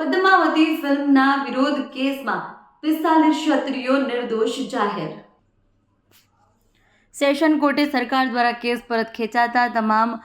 પદ્માવતી ફિલ્મના વિરોધ કેસમાં 45 ક્ષત્રિયો નિર્દોષ જાહેર। સેશન કોર્ટે સરકાર દ્વારા કેસ પરત ખેંચાતા તમામ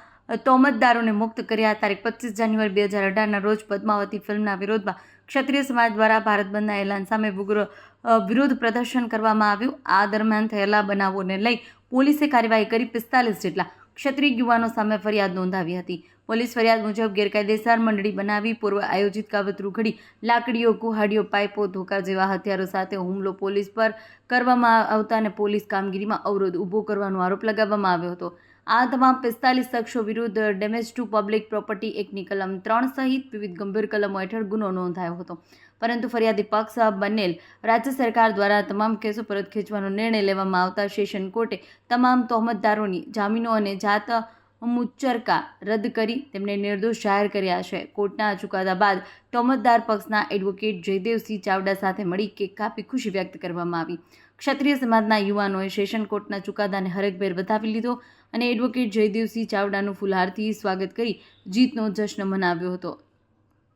તોમતદારોને મુક્ત કર્યા। તારીખ 25 જાન્યુઆરી 2018ના રોજ પદ્માવતી ફિલ્મના વિરોધમાં ક્ષત્રિય સમાજ દ્વારા ભારત બંધના એલાન સામે વિરોધ પ્રદર્શન કરવામાં આવ્યું। આ દરમિયાન થયેલા બનાવોને લઈ પોલીસે કાર્યવાહી કરી 45 જેટલા ક્ષત્રિય યુવાનો સામે ફરિયાદ નોંધાવી હતી। પોલીસ ફરિયાદ મુજબ ગેરકાયદેસર મંડળી બનાવી પૂર્વ આયોજિત કાવતરું ઘડી લાકડીઓ, કુહાડીઓ, પાઇપો, ધોકા જેવા હથિયારો સાથે હુમલો પોલીસ પર કરવામાં આવતા અને પોલીસ કામગીરીમાં અવરોધ ઊભો કરવાનો આરોપ લગાવવામાં આવ્યો હતો। આ તમામ 45 શખ્સો વિરુદ્ધ ડેમેજ ટુ પબ્લિક પ્રોપર્ટી એક્ટની કલમ 3 સહિત વિવિધ ગંભીર કલમો હેઠળ ગુનો નોંધાયો હતો, પરંતુ ફરિયાદી પક્ષ બનેલ રાજ્ય સરકાર દ્વારા તમામ કેસો પરત ખેંચવાનો નિર્ણય લેવામાં આવતા સેશન કોર્ટે તમામ તોહમતદારોની જામીનો અને જાત મુચરકા રદ કરી તેમને નિર્દોષ જાહેર કર્યા છે। કોર્ટના ચુકાદા બાદ તોહમતદાર પક્ષના એડવોકેટ જયદેવસિંહ ચાવડા સાથે મળી કેક કાપી ખુશી વ્યક્ત કરવામાં આવી। ક્ષત્રિય સમાજના યુવાનોએ સેશન કોર્ટના ચુકાદાને હરખભેર વધાવી લીધો અને એડવોકેટ જયદેવસિંહ ચાવડાનું ફૂલહારથી સ્વાગત કરી જીતનો જશ્ન મનાવ્યો હતો।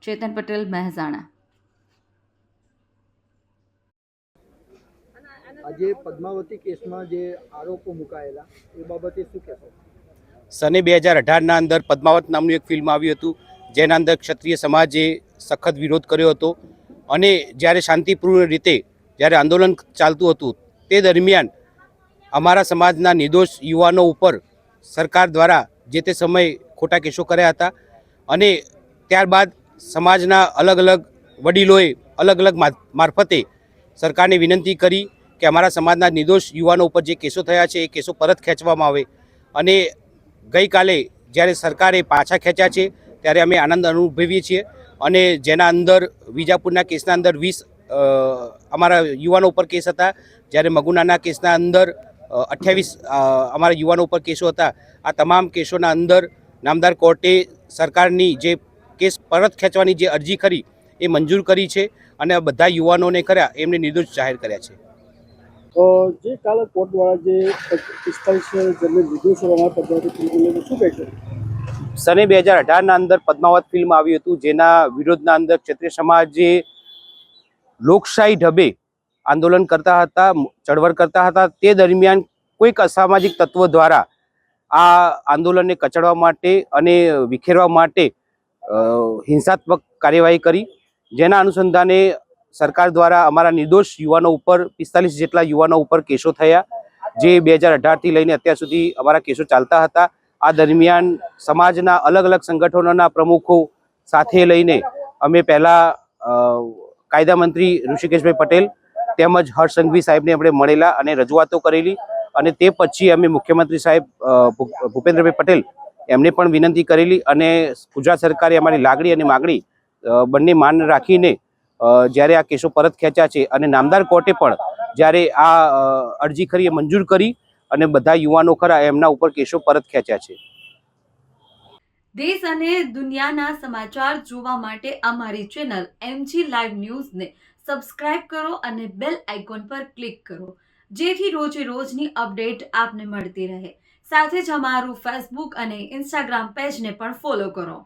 ચેતન પટેલ, મહેસાણા। આજે પદ્માવતી કેસમાં જે આરોપો મુકાયેલા એ બાબતે શું કહેશો? સને 2018ના અંદર પદ્માવત નામનું એક ફિલ્મ આવ્યું હતું, જેના અંદર ક્ષત્રિય સમાજે સખત વિરોધ કર્યો હતો અને જ્યારે શાંતિપૂર્ણ રીતે જ્યારે આંદોલન ચાલતું હતું તે દરમિયાન અમારા સમાજના નિર્દોષ યુવાનો ઉપર સરકાર દ્વારા જે તે સમયે ખોટા કેસો કર્યા હતા અને ત્યારબાદ સમાજના અલગ અલગ વડીલોએ અલગ અલગ મારફતે સરકારને વિનંતી કરી કે અમારા સમાજના નિર્દોષ યુવાનો ઉપર જે કેસો થયા છે એ કેસો પરત ખેંચવામાં આવે અને ગઈકાલે જ્યારે સરકારે પાછા ખેંચ્યા છે ત્યારે અમે આનંદ અનુભવીએ છીએ અને જેના અંદર વિજાપુરના કેસના અંદર 20 અમારા યુવાનો ઉપર કેસ હતા, જ્યારે મગુનાના કેસના અંદર 28 અમારા યુવાનો ઉપર કેસો હતા। આ તમામ કેસોના અંદર નામદાર કોર્ટે સરકારની જે કેસ પરત ખેંચવાની જે અરજી કરી એ મંજૂર કરી છે અને બધા યુવાનોને કર્યા એમને નિર્દોષ જાહેર કર્યા છે। જે કાલે કોર્ટ દ્વારા જે 45 જેમને નિર્દોષ હોવાના પદ્માવતી ફિલ્મને શું કહેશો? સને 2018ના અંદર પદ્માવત ફિલ્મ આવ્યું હતું, જેના વિરોધના અંદર ક્ષત્રિય સમાજે લોકશાહી ઢબે આંદોલન કરતા હતા, ચળવળ કરતા હતા। તે દરમિયાન કોઈક અસામાજિક તત્વો દ્વારા આ આંદોલનને કચડવા માટે અને વિખેરવા માટે હિંસાત્મક કાર્યવાહી કરી, જેના અનુસંધાને સરકાર દ્વારા અમારા નિર્દોષ યુવાનો ઉપર 45 જેટલા યુવાનો ઉપર કેસો થયા, જે 2018થી લઈને અત્યાર સુધી અમારા કેસો ચાલતા હતા। આ દરમિયાન સમાજના અલગ અલગ સંગઠનોના પ્રમુખો સાથે લઈને અમે પહેલાં કાયદા મંત્રી ઋષિકેશભાઈ પટેલ તેમજ હર્ષ સંઘવી સાહેબને આપણે મળેલા અને રજૂઆતો કરેલી અને તે પછી અમે મુખ્યમંત્રી સાહેબ ભૂપેન્દ્રભાઈ પટેલ એમને પણ વિનંતી કરેલી અને ગુજરાત સરકારે અમારી લાગણી અને માગણી બંને માન રાખીને જ્યારે આ કેસો પરત ખેંચ્યા છે અને નામદાર કોર્ટે પણ જ્યારે આ અરજી કરી એ મંજૂર કરી અને બધા યુવાનો ખરા એમના ઉપર કેસો પરત ખેંચ્યા છે। દેશ અને દુનિયાના સમાચાર જોવા માટે અમારી ચેનલ MG લાઈવ ન્યૂઝને સબસ્ક્રાઇબ કરો અને બેલ આઇકોન પર ક્લિક કરો, જેથી રોજે રોજની અપડેટ આપને મળતી રહે। સાથે જ અમારું ફેસબુક અને ઇન્સ્ટાગ્રામ પેજને પણ ફોલો કરો।